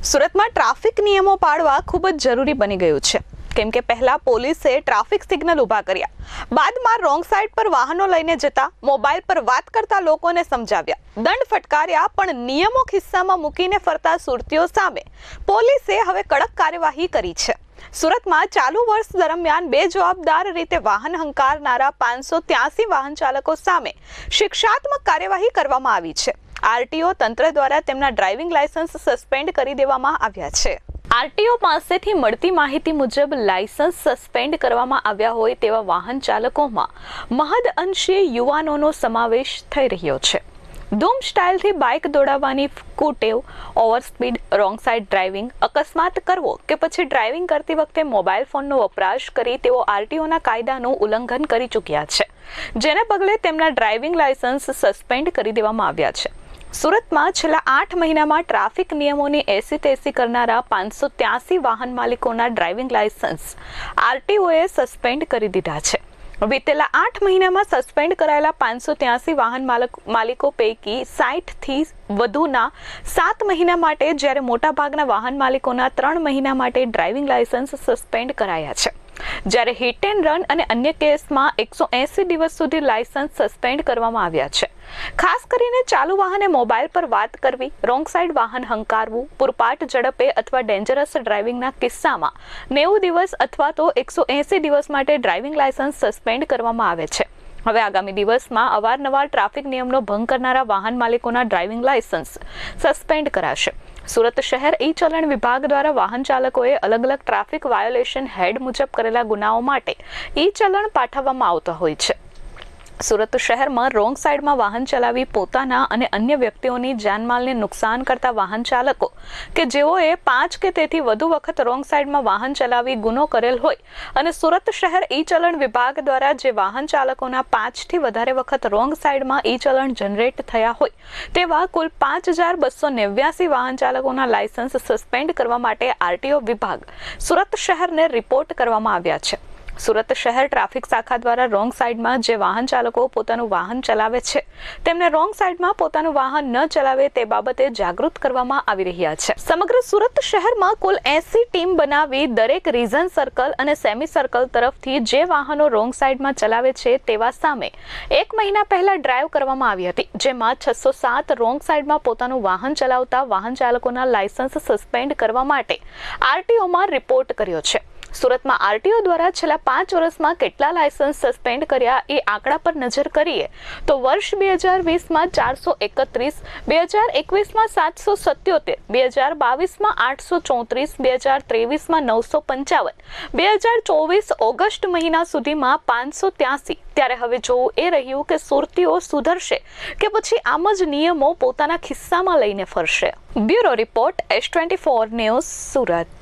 સુરતમાં ટ્રાફિક નિયમો પાળવા ખૂબ જ જરૂરી બની ગયું છે, કેમ કે પહેલા પોલીસે ટ્રાફિક સિગ્નલ ઊભા કર્યા, બાદમાં રોંગ સાઈડ પર વાહનો લઈને જતા મોબાઈલ પર વાત કરતા લોકોને સમજાવ્યા, દંડ ફટકાર્યા, પણ નિયમો ખિસ્સામાં મૂકીને ફરતા સુરતીઓ સામે પોલીસે હવે કડક કાર્યવાહી કરી છે। સુરતમાં ચાલુ વર્ષ દરમિયાન બેજવાબદાર રીતે વાહન હંકારનારા 583 વાહન ચાલકો સામે શિક્ષાત્મક કાર્યવાહી કરવામાં આવી છે। આરટીઓ તંત્ર દ્વારા તેમના ડ્રાઇવિંગ લાયસન્સ સસ્પેન્ડ કરી દેવામાં આવ્યા છે। આરટીઓ પાસેથી મળતી માહિતી મુજબ લાયસન્સ સસ્પેન્ડ કરવામાં આવ્યા હોય તેવા વાહન ચાલકોમાં મહદ અંશે યુવાનોનો સમાવેશ થઈ રહ્યો છે। ધૂમ સ્ટાઇલથી બાઇક દોડાવવાની કુટેવ, over speed, wrong side driving, અકસ્માત કરવો કે પછી ડ્રાઇવિંગ કરતી વખતે મોબાઈલ ફોનનો વપરાશ કરી તેઓ આરટીઓના કાયદાનું ઉલ્લંઘન કરી ચૂક્યા છે, જેને પગલે તેમના ડ્રાઇવિંગ લાયસન્સ સસ્પેન્ડ કરી દેવામાં આવ્યા છે। સુરતમાં છેલ્લા 8 મહિનામાં ટ્રાફિક નિયમોની એસી-તેસી કરનારા 583 વાહન માલિકોના ડ્રાઇવિંગ લાયસન્સ આરટીઓએ સસ્પેન્ડ કરી દીધા છે। વિતેલા 8 મહિનામાં સસ્પેન્ડ કરાયેલા 583 વાહન માલિકો પૈકી 60થી વધુના 7 મહિના માટે, જ્યારે મોટાભાગના વાહન માલિકોના 3 મહિના માટે ડ્રાઇવિંગ લાયસન્સ સસ્પેન્ડ કરાયા છે, જ્યારે હિટ એન્ડ રન અને અન્ય કેસમાં 180 દિવસ સુધી લાયસન્સ સસ્પેન્ડ કરવામાં આવ્યા છે। ખાસ કરીને ચાલુ વાહને મોબાઈલ પર વાત કરવી, રોંગ સાઈડ વાહન હંકારવું, પૂરપાટ ઝડપે અથવા ડેન્જરસ ડ્રાઇવિંગના કિસ્સામાં 90 દિવસ અથવા તો 180 દિવસ માટે ડ્રાઇવિંગ લાયસન્સ સસ્પેન્ડ કરવામાં આવે છે। હવે આગામી દિવસમાં અવારનવાર ટ્રાફિક નિયમનો ભંગ કરનારા વાહન માલિકોના ડ્રાઇવિંગ લાયસન્સ સસ્પેન્ડ કરાશે। સુરત શહેર ઈ ચલણ વિભાગ દ્વારા વાહન ચાલકોએ અલગ અલગ ટ્રાફિક વાયોલેશન હેડ મુજબ કરેલા ગુનાઓ માટે ઈ ચલણ પાઠવવામાં આવતા હોય છે। સુરત શહેરમાં રોંગ સાઈડમાં વાહન ચલાવી પોતાના અને અન્ય વ્યક્તિઓની જાનમાલને નુકસાન કરતા વાહન ચાલકો કે જેઓએ 5 કે તેથી વધુ વખત રોંગ સાઈડમાં વાહન ચલાવી ગુનો કરેલ હોય અને સુરત શહેર ઈ ચલણ વિભાગ દ્વારા જે વાહન ચાલકોના 5 થી વધારે વખત રોંગ સાઈડમાં ઈ ચલણ જનરેટ થયા હોય તેવા કુલ 5289 વાહન ચાલકોના લાયસન્સ સસ્પેન્ડ કરવા માટે આરટીઓ વિભાગ સુરત શહેરને રિપોર્ટ કરવામાં આવ્યા છે। સુરત શહેર ટ્રાફિક શાખા દ્વારા રોંગ સાઈડમાં જે વાહન ચાલકો પોતાનું વાહન ચલાવે છે તેમને રોંગ સાઈડમાં પોતાનું વાહન ન ચલાવે તે બાબતે જાગૃત કરવામાં આવી રહ્યા છે। સમગ્ર સુરત શહેરમાં કુલ 80 ટીમ બનાવી દરેક રીઝન સર્કલ અને સેમી સર્કલ તરફથી જે વાહનો રોંગ સાઈડમાં ચલાવે છે તેવા સામે 1 મહિના પહેલા ડ્રાઈવ કરવામાં આવી હતી, જેમાં 607 રોંગ સાઈડમાં પોતાનું વાહન ચલાવતા વાહન ચાલકોના લાયસન્સ સસ્પેન્ડ કરવા માટે આરટીઓમાં રિપોર્ટ કર્યો છે। સુરતમાં આરટીઓ દ્વારા છેલ્લા 5 વર્ષમાં કેટલા લાયસન્સ સસ્પેન્ડ કર્યા એ આંકડા પર નજર કરીએ તો વર્ષ 2020માં 431, 2021માં 777, 2022માં 834, 2023માં 955, 2024 ઓગસ્ટ મહિના સુધીમાં 583। ત્યારે હવે જોવું એ રહ્યું કે સુરતીઓ સુધરશે કે પછી આમ જ નિયમો પોતાના ખિસ્સામાં લઈને ફરશે। Bureau report S24 news Surat.